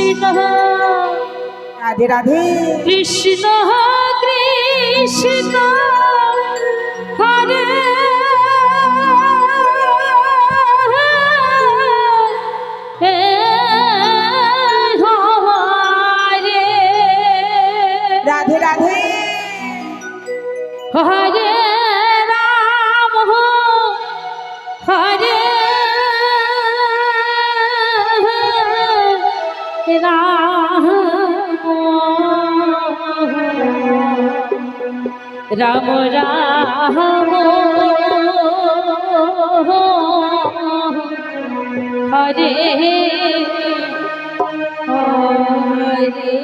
Krishna Radhe Radhe Krishna Krishna হরে Radhe Radhe হরে Ram হরে Ram Ram Ram Hare Hare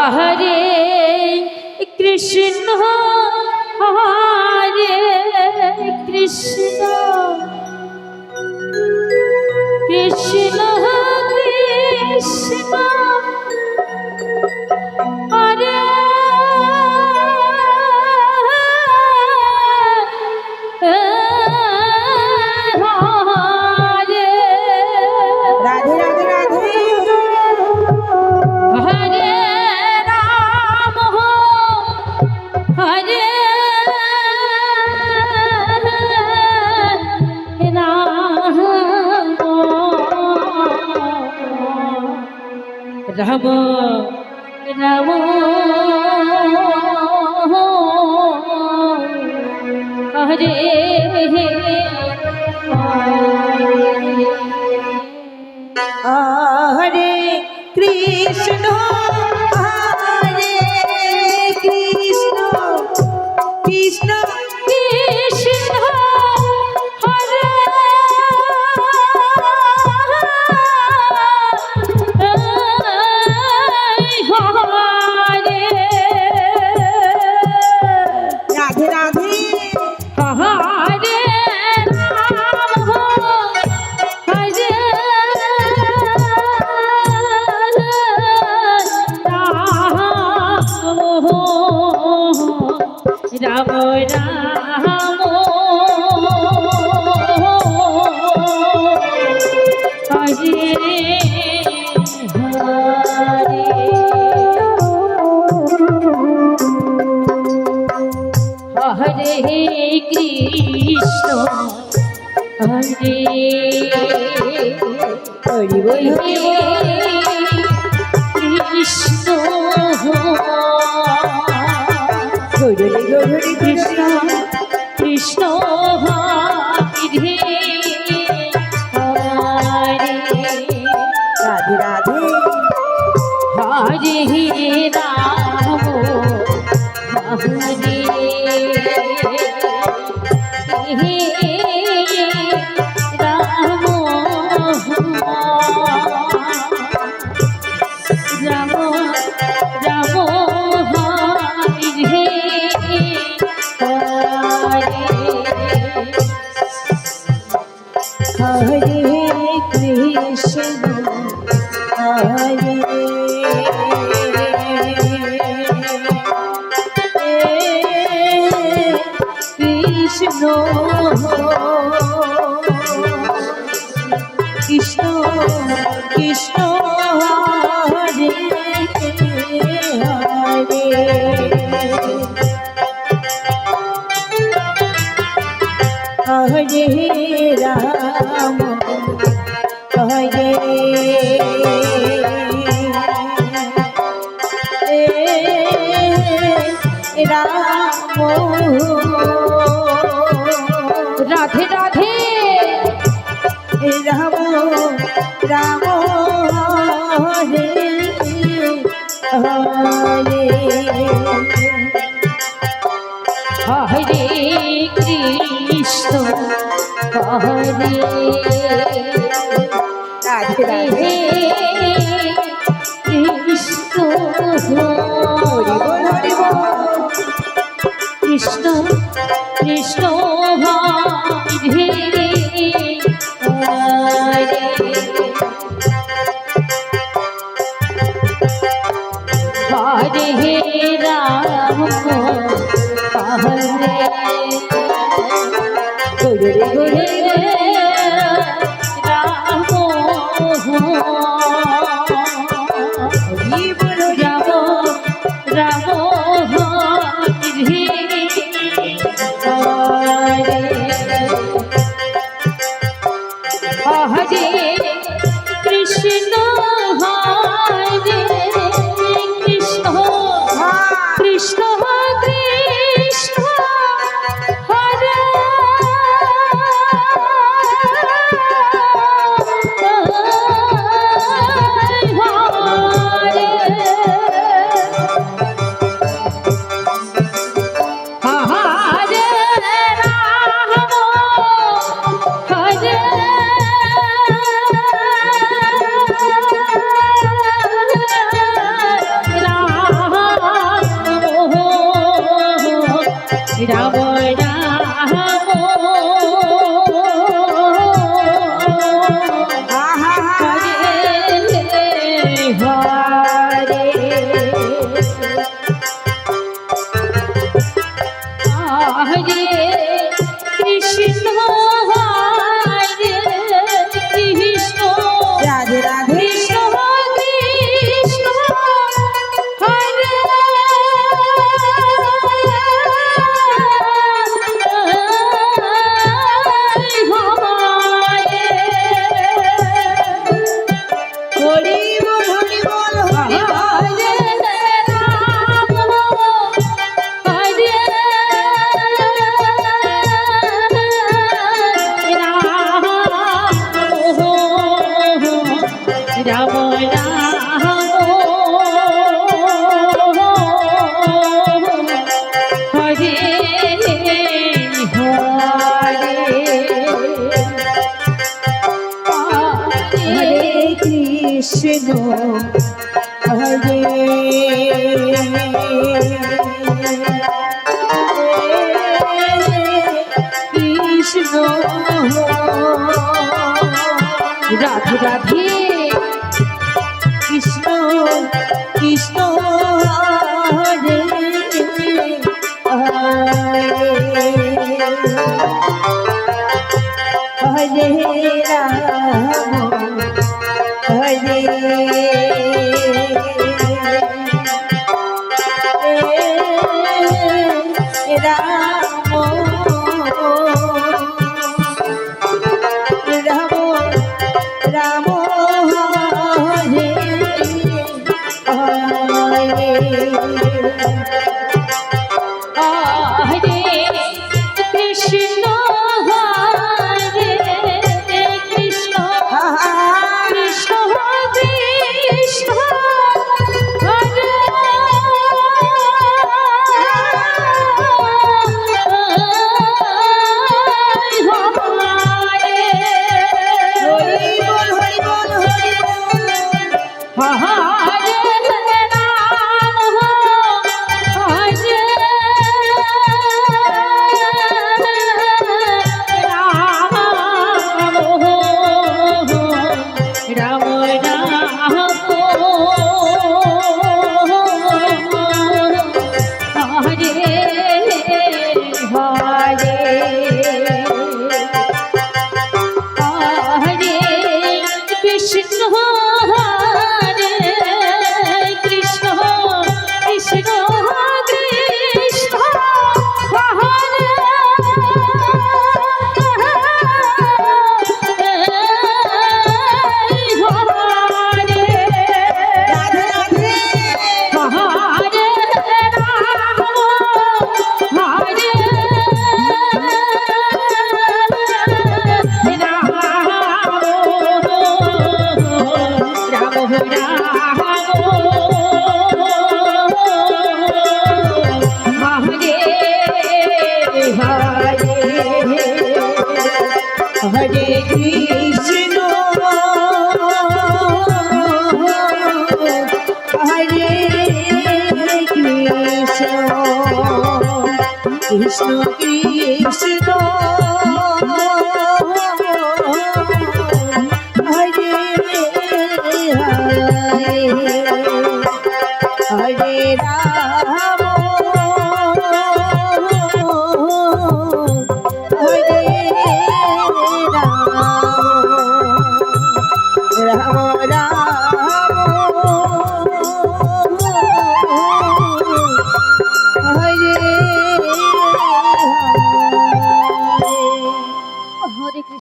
Hare Krishna হরে Krishna Krishna Krishna হরে Radhe Radhe Radhe হরে Ram হরে Ram Ram Hare Hare Krishna হরে Krishna Krishna Krishna Hare Hare Radhe Radhe হরে Ram হরে Ram Ram Hare Hare Hare Krishna হরে Hari বল Krishna Gauri Gauri Krishna Krishna Hare Hare Radhe Radhe হরে Ram হরে Ram Ram Ram Hare Hare Krishna হরে Krishna Krishna Krishna Hare Hare Hare Ram হরে Ram Radhe Radhe Ram Ram Hare Hare Hare Krishna হরে Radhe Radhe Krishna Hari বল Hari বল Krishna Krishna Hare Hare Hare Ram হরে Gauri Gauri Ram Krishna হরে Krishna Radhe Radhe Krishna Krishna Hare Hare Hare Ram হরে Ram Ram Ram Hare Hare Hare Krishna হরে Krishna Krishna Krishna হরে Hari বল Hari বল Hari বল হরে Ram হরে Ram হরে Krishna হরে Krishna Krishna Krishna হরে Radhe Radhe হরে Ram Hare Hare Krishna হরে Krishna Krishna Krishna Hare Hare Hare Ram হরে Ram Ram Ram